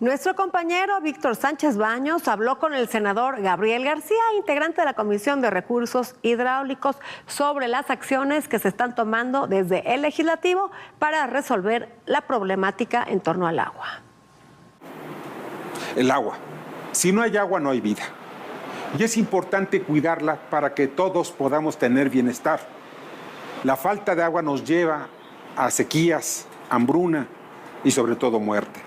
Nuestro compañero Víctor Sánchez Baños habló con el senador Gabriel García, integrante de la Comisión de Recursos Hidráulicos, sobre las acciones que se están tomando desde el legislativo para resolver la problemática en torno al agua. El agua. Si no hay agua, no hay vida. Y es importante cuidarla para que todos podamos tener bienestar. La falta de agua nos lleva a sequías, hambruna y sobre todo muerte.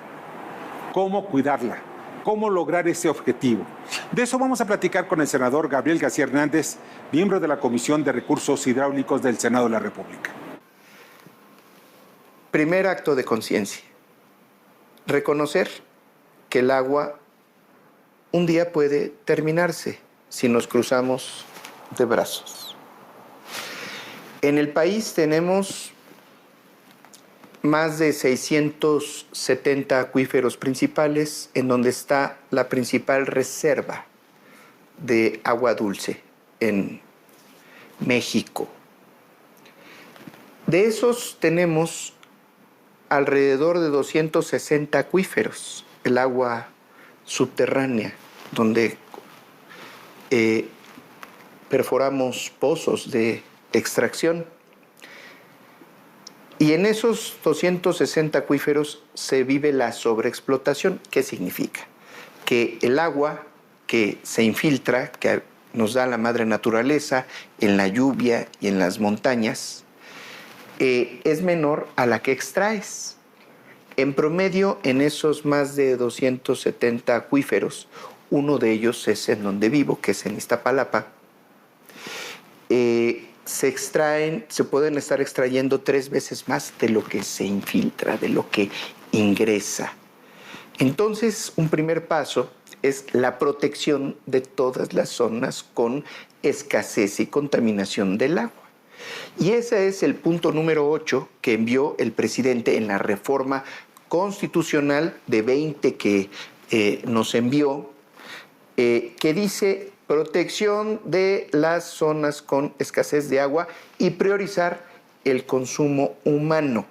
¿Cómo cuidarla? ¿Cómo lograr ese objetivo? De eso vamos a platicar con el senador Gabriel García Hernández, miembro de la Comisión de Recursos Hidráulicos del Senado de la República. Primer acto de conciencia. Reconocer que el agua un día puede terminarse si nos cruzamos de brazos. En el país tenemos más de 670 acuíferos principales en donde está la principal reserva de agua dulce en México. De esos tenemos alrededor de 260 acuíferos, el agua subterránea, donde perforamos pozos de extracción. Y en esos 260 acuíferos se vive la sobreexplotación. ¿Qué significa? Que el agua que se infiltra, que nos da la madre naturaleza en la lluvia y en las montañas, es menor a la que extraes. En promedio, en esos más de 270 acuíferos, uno de ellos es en donde vivo, que es en Iztapalapa, se pueden estar extrayendo 3 veces más de lo que se infiltra, de lo que ingresa. Entonces, un primer paso es la protección de todas las zonas con escasez y contaminación del agua. Y ese es el punto número 8 que envió el presidente en la reforma constitucional de 20 que nos envió, que dice protección de las zonas con escasez de agua y priorizar el consumo humano.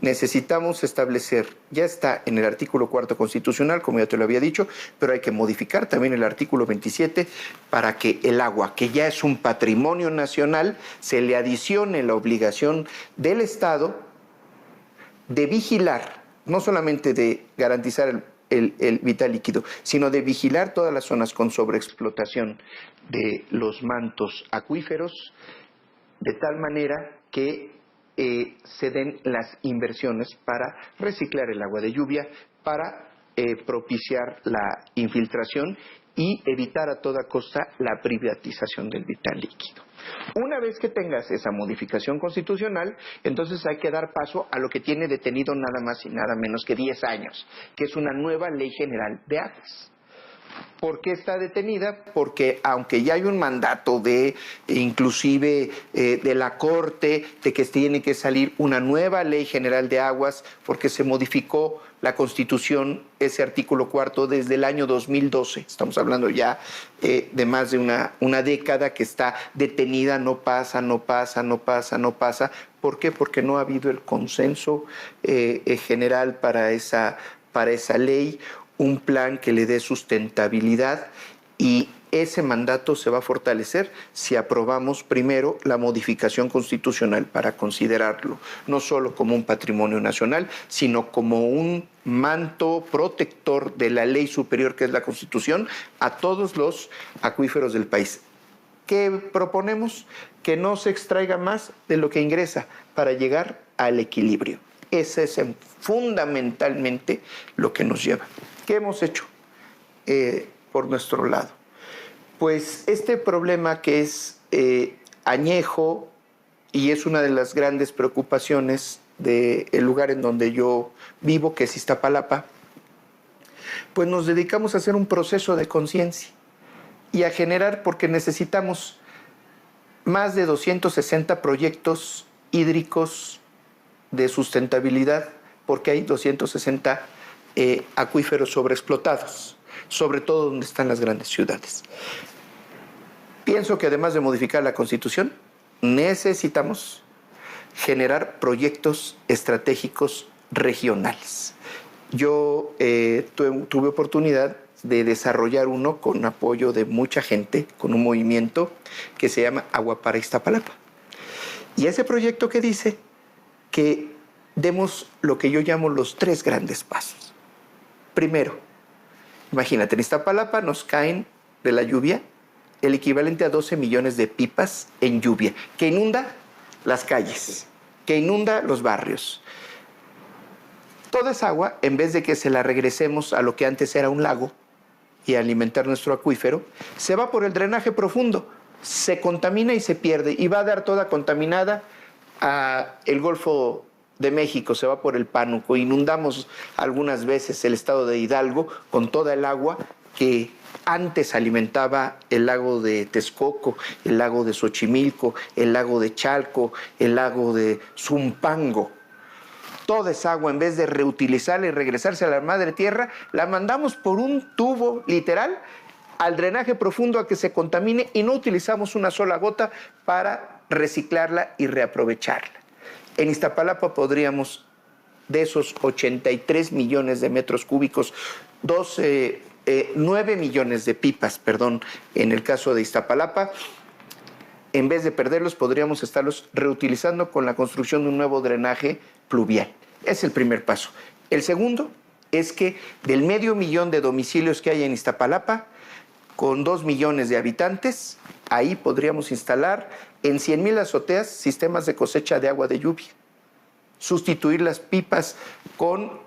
Necesitamos establecer, ya está en el artículo 4 constitucional, como ya te lo había dicho, pero hay que modificar también el artículo 27 para que el agua, que ya es un patrimonio nacional, se le adicione la obligación del Estado de vigilar, no solamente de garantizar el vital líquido, sino de vigilar todas las zonas con sobreexplotación de los mantos acuíferos, de tal manera que se den las inversiones para reciclar el agua de lluvia, para propiciar la infiltración y evitar a toda costa la privatización del vital líquido. Una vez que tengas esa modificación constitucional, entonces hay que dar paso a lo que tiene detenido nada más y nada menos que 10 años, que es una nueva Ley General de Aguas. ¿Por qué está detenida? Porque aunque ya hay un mandato inclusive de la Corte, de que tiene que salir una nueva Ley General de Aguas, porque se modificó la Constitución, ese artículo 4, desde el año 2012. Estamos hablando ya de más de una década que está detenida, no pasa. ¿Por qué? Porque no ha habido el consenso general para esa ley, un plan que le dé sustentabilidad, y ese mandato se va a fortalecer si aprobamos primero la modificación constitucional para considerarlo no solo como un patrimonio nacional, sino como un manto protector de la ley superior que es la Constitución a todos los acuíferos del país. ¿Qué proponemos? Que no se extraiga más de lo que ingresa para llegar al equilibrio. Ese es fundamentalmente lo que nos lleva. ¿Qué hemos hecho por nuestro lado? Pues este problema que es añejo y es una de las grandes preocupaciones del lugar en donde yo vivo, que es Iztapalapa, pues nos dedicamos a hacer un proceso de conciencia y a generar, porque necesitamos más de 260 proyectos hídricos de sustentabilidad, porque hay 260 acuíferos sobreexplotados, sobre todo donde están las grandes ciudades. Pienso que además de modificar la Constitución, necesitamos generar proyectos estratégicos regionales. yo tuve oportunidad de desarrollar uno con apoyo de mucha gente, con un movimiento que se llama Agua para Iztapalapa. Y ese proyecto que dice que demos lo que yo llamo los 3 grandes pasos. Primero, imagínate, en Iztapalapa nos caen de la lluvia el equivalente a 12 millones de pipas en lluvia, que inunda las calles, que inunda los barrios. Toda esa agua, en vez de que se la regresemos a lo que antes era un lago y alimentar nuestro acuífero, se va por el drenaje profundo, se contamina y se pierde, y va a dar toda contaminada al Golfo de México, se va por el Pánuco. Inundamos algunas veces el estado de Hidalgo con toda el agua que antes alimentaba el lago de Texcoco, el lago de Xochimilco, el lago de Chalco, el lago de Zumpango. Toda esa agua, en vez de reutilizarla y regresarse a la madre tierra, la mandamos por un tubo literal al drenaje profundo a que se contamine, y no utilizamos una sola gota para reciclarla y reaprovecharla. En Iztapalapa podríamos, de esos 83 millones de metros cúbicos, 9 millones de pipas, perdón, en el caso de Iztapalapa, en vez de perderlos, podríamos estarlos reutilizando con la construcción de un nuevo drenaje pluvial. Es el primer paso. El segundo es que del 500,000 de domicilios que hay en Iztapalapa, con 2 millones de habitantes, ahí podríamos instalar en 100,000 azoteas sistemas de cosecha de agua de lluvia. Sustituir las pipas con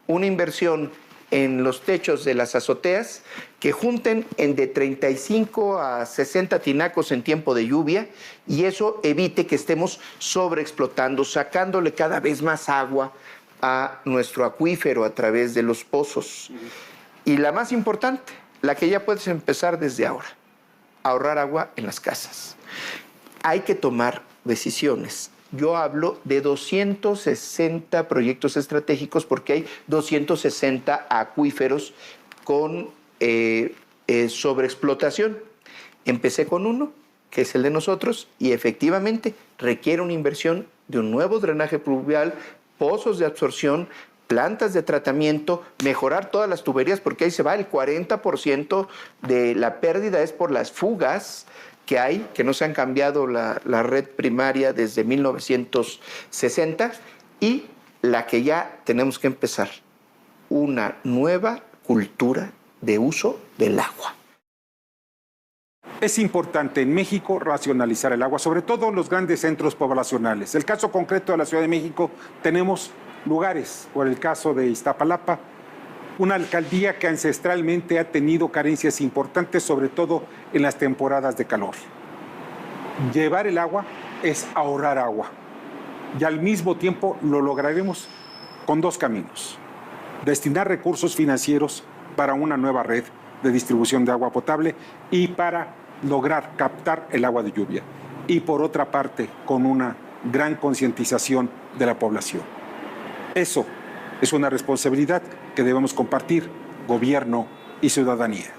una inversión en los techos de las azoteas que junten de 35 a 60 tinacos en tiempo de lluvia, y eso evite que estemos sobreexplotando, sacándole cada vez más agua a nuestro acuífero a través de los pozos. Y la más importante, la que ya puedes empezar desde ahora: ahorrar agua en las casas. Hay que tomar decisiones. Yo hablo de 260 proyectos estratégicos porque hay 260 acuíferos con sobreexplotación. Empecé con uno, que es el de nosotros, y efectivamente requiere una inversión de un nuevo drenaje pluvial, pozos de absorción, plantas de tratamiento, mejorar todas las tuberías, porque ahí se va el 40% de la pérdida, es por las fugas que hay, que no se han cambiado la red primaria desde 1960, y la que ya tenemos que empezar, una nueva cultura de uso del agua. Es importante en México racionalizar el agua, sobre todo en los grandes centros poblacionales. El caso concreto de la Ciudad de México, tenemos lugares, por el caso de Iztapalapa, una alcaldía que ancestralmente ha tenido carencias importantes, sobre todo en las temporadas de calor. Llevar el agua es ahorrar agua, y al mismo tiempo lo lograremos con 2 caminos: destinar recursos financieros para una nueva red de distribución de agua potable y para lograr captar el agua de lluvia, y por otra parte con una gran concientización de la población. Eso es una responsabilidad que debemos compartir, gobierno y ciudadanía.